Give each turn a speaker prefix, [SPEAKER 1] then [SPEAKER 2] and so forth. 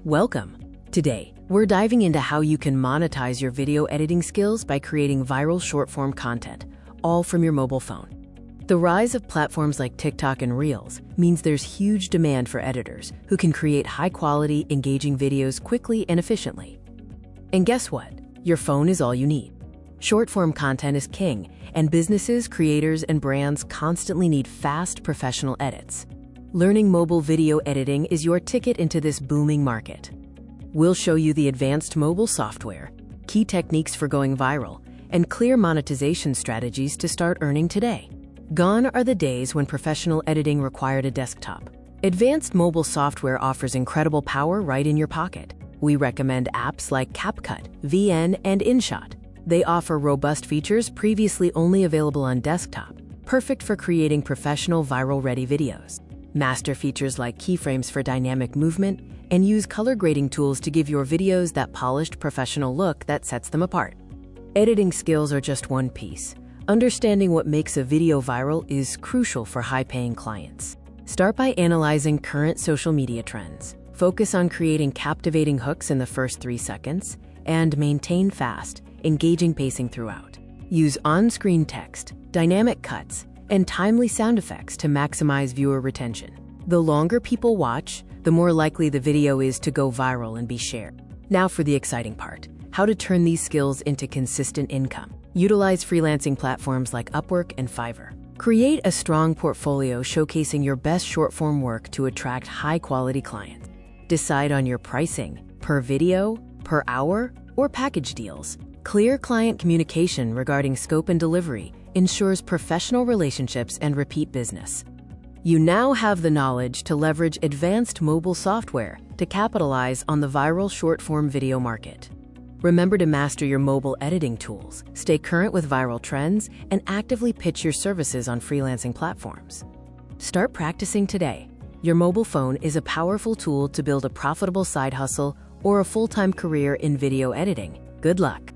[SPEAKER 1] Welcome! Today, we're diving into how you can monetize your video editing skills by creating viral short-form content, all from your mobile phone. The rise of platforms like TikTok and Reels means there's huge demand for editors who can create high-quality, engaging videos quickly and efficiently. And guess what? Your phone is all you need. Short-form content is king, and businesses, creators, and brands constantly need fast, professional edits. Learning mobile video editing is your ticket into this booming market. We'll show you the advanced mobile software, key techniques for going viral, and clear monetization strategies to start earning today. Gone are the days when professional editing required a desktop. Advanced mobile software offers incredible power right in your pocket. We recommend apps like CapCut, VN, and InShot. They offer robust features previously only available on desktop, perfect for creating professional viral-ready videos. Master features like keyframes for dynamic movement, and use color grading tools to give your videos that polished professional look that sets them apart. Editing skills are just one piece. Understanding what makes a video viral is crucial for high-paying clients. Start by analyzing current social media trends. Focus on creating captivating hooks in the first 3 seconds, and maintain fast, engaging pacing throughout. Use on-screen text, dynamic cuts, and timely sound effects to maximize viewer retention. The longer people watch, the more likely the video is to go viral and be shared. Now for the exciting part, how to turn these skills into consistent income. Utilize freelancing platforms like Upwork and Fiverr. Create a strong portfolio showcasing your best short-form work to attract high-quality clients. Decide on your pricing, per video, per hour, or package deals. Clear client communication regarding scope and delivery ensures professional relationships and repeat business. You now have the knowledge to leverage advanced mobile software to capitalize on the viral short-form video market. Remember to master your mobile editing tools, stay current with viral trends, and actively pitch your services on freelancing platforms. Start practicing today. Your mobile phone is a powerful tool to build a profitable side hustle or a full-time career in video editing. Good luck!